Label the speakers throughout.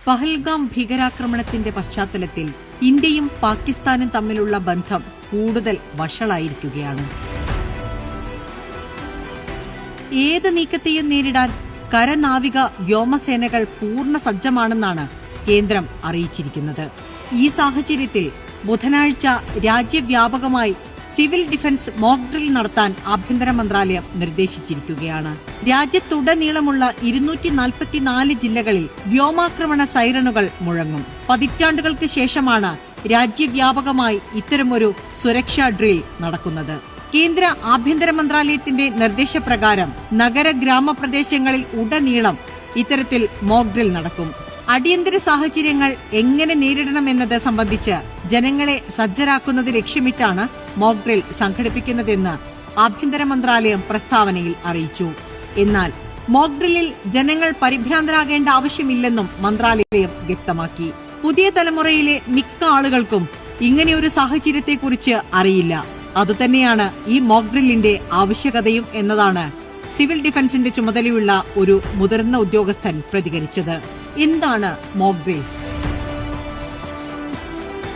Speaker 1: പഹൽഗാം ഭീകരാക്രമണത്തിന്റെ പശ്ചാത്തലത്തിൽ ഇന്ത്യയും പാകിസ്ഥാനും തമ്മിലുള്ള ബന്ധം കൂടുതൽ വഷളായിരിക്കുകയാണ്. ഏത് നീക്കത്തെയും നേരിടാൻ കരനാവിക വ്യോമസേനകൾ പൂർണ്ണ സജ്ജമാണെന്നാണ് കേന്ദ്രം അറിയിച്ചിരിക്കുന്നത്. ഈ സാഹചര്യത്തിൽ ബുധനാഴ്ച രാജ്യവ്യാപകമായി സിവിൽ ഡിഫൻസ് മോക്ക് ഡ്രിൽ നടത്താൻ ആഭ്യന്തര മന്ത്രാലയം നിർദ്ദേശിച്ചിരിക്കുകയാണ്. രാജ്യത്തുടനീളമുള്ള 244 ജില്ലകളിൽ വ്യോമാക്രമണ സൈറണുകൾ മുഴങ്ങും. പതിറ്റാണ്ടുകൾക്ക് ശേഷമാണ് രാജ്യവ്യാപകമായി ഇത്തരമൊരു സുരക്ഷാ ഡ്രിൽ നടക്കുന്നത്. കേന്ദ്ര ആഭ്യന്തര മന്ത്രാലയത്തിന്റെ നിർദ്ദേശപ്രകാരം നഗര ഗ്രാമപ്രദേശങ്ങളിൽ ഉടനീളം ഇത്തരത്തിൽ മോക്ക് ഡ്രിൽ നടക്കും. അടിയന്തര സാഹചര്യങ്ങൾ എങ്ങനെ നേരിടണമെന്നത് സംബന്ധിച്ച് ജനങ്ങളെ സജ്ജരാക്കുന്നത് ലക്ഷ്യമിട്ടാണ് മോക്ക് ഡ്രിൽ സംഘടിപ്പിക്കുന്നതെന്ന് ആഭ്യന്തര മന്ത്രാലയം പ്രസ്താവനയിൽ അറിയിച്ചു. എന്നാൽ മോക്ക് ഡ്രില്ലിൽ ജനങ്ങൾ പരിഭ്രാന്തരാകേണ്ട ആവശ്യമില്ലെന്നും മന്ത്രാലയം വ്യക്തമാക്കി. പുതിയ തലമുറയിലെ മിക്ക ആളുകൾക്കും ഇങ്ങനെയൊരു സാഹചര്യത്തെക്കുറിച്ച് അറിയില്ല. അതുതന്നെയാണ് ഈ മോക്ക് ഡ്രില്ലിന്റെ ആവശ്യകതയും എന്നതാണ് സിവിൽ ഡിഫൻസിന്റെ ചുമതലയുള്ള ഒരു മുതിർന്ന ഉദ്യോഗസ്ഥൻ പ്രതികരിച്ചത്. എന്താണ് മോക്ക് ഡ്രിൽ?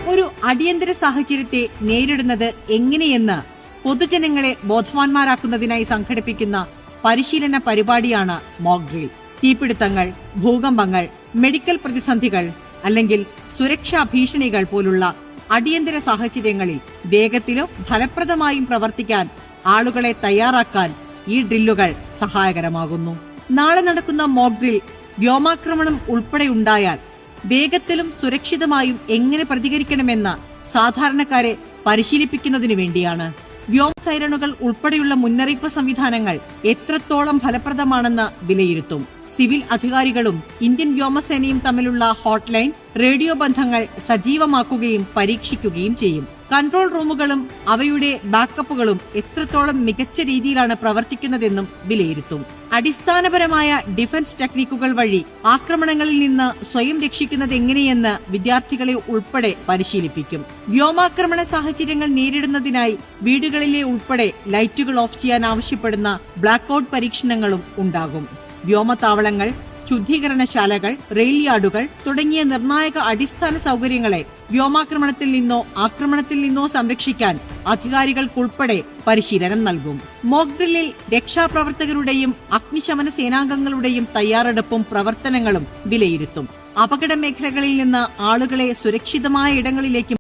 Speaker 1: ഒരു അടിയന്തര സാഹചര്യത്തെ നേരിടുന്നത് എങ്ങനെയെന്ന് പൊതുജനങ്ങളെ ബോധവാന്മാരാക്കുന്നതിനായി സംഘടിപ്പിക്കുന്ന പരിശീലന പരിപാടിയാണ് മോക്ക് ഡ്രിൽ. തീപിടുത്തങ്ങൾ, ഭൂകമ്പങ്ങൾ, മെഡിക്കൽ പ്രതിസന്ധികൾ അല്ലെങ്കിൽ സുരക്ഷാ ഭീഷണികൾ പോലുള്ള അടിയന്തര സാഹചര്യങ്ങളിൽ വേഗത്തിലും ഫലപ്രദമായും പ്രവർത്തിക്കാൻ ആളുകളെ തയ്യാറാക്കാൻ ഈ ഡ്രില്ലുകൾ സഹായകരമാകുന്നു. നാളെ നടക്കുന്ന മോക്ക് ഡ്രിൽ വ്യോമാക്രമണം ഉൾപ്പെടെ ഉണ്ടായാൽ വേഗത്തിലും സുരക്ഷിതമായും എങ്ങനെ പ്രതികരിക്കണമെന്ന് സാധാരണക്കാരെ പരിശീലിപ്പിക്കുന്നതിനു വേണ്ടിയാണ്. വ്യോമ സൈറണുകൾ ഉൾപ്പെടെയുള്ള മുന്നറിയിപ്പ് സംവിധാനങ്ങൾ എത്രത്തോളം ഫലപ്രദമാണെന്ന് വിലയിരുത്തും. സിവിൽ അധികാരികളും ഇന്ത്യൻ വ്യോമസേനയും തമ്മിലുള്ള ഹോട്ട്ലൈൻ റേഡിയോ ബന്ധങ്ങൾ സജീവമാക്കുകയും പരീക്ഷിക്കുകയും ചെയ്യും. കൺട്രോൾ റൂമുകളും അവയുടെ ബാക്കപ്പുകളും എത്രത്തോളം മികച്ച രീതിയിലാണ് പ്രവർത്തിക്കുന്നതെന്നും വിലയിരുത്തും. അടിസ്ഥാനപരമായ ഡിഫൻസ് ടെക്നിക്കുകൾ വഴി ആക്രമണങ്ങളിൽ നിന്ന് സ്വയം രക്ഷിക്കുന്നത് എങ്ങനെയെന്ന് വിദ്യാർത്ഥികളെ ഉൾപ്പെടെ പരിശീലിപ്പിക്കും. വ്യോമാക്രമണ സാഹചര്യങ്ങൾ നേരിടുന്നതിനായി വീടുകളിലെ ഉൾപ്പെടെ ലൈറ്റുകൾ ഓഫ് ചെയ്യാൻ ആവശ്യപ്പെടുന്ന ബ്ലാക്ക് പരീക്ഷണങ്ങളും ഉണ്ടാകും. വ്യോമതാവളങ്ങൾ, ശുദ്ധീകരണശാലകൾ, റെയിൽ യാർഡുകൾ തുടങ്ങിയ നിർണായക അടിസ്ഥാന സൗകര്യങ്ങളെ വ്യോമാക്രമണത്തിൽ നിന്നോ ആക്രമണത്തിൽ നിന്നോ സംരക്ഷിക്കാൻ അധികാരികൾക്കുൾപ്പെടെ പരിശീലനം നൽകും. മോക്ക് ഡ്രില്ലിൽ രക്ഷാപ്രവർത്തകരുടെയും അഗ്നിശമന സേനാംഗങ്ങളുടെയും തയ്യാറെടുപ്പും പ്രവർത്തനങ്ങളും വിലയിരുത്തും. അപകട മേഖലകളിൽ നിന്ന് ആളുകളെ സുരക്ഷിതമായ ഇടങ്ങളിലേക്ക്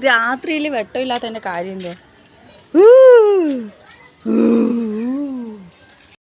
Speaker 2: രാത്രിയിൽ വെട്ടമില്ലാത്തതിന്റെ കാര്യം എന്തോ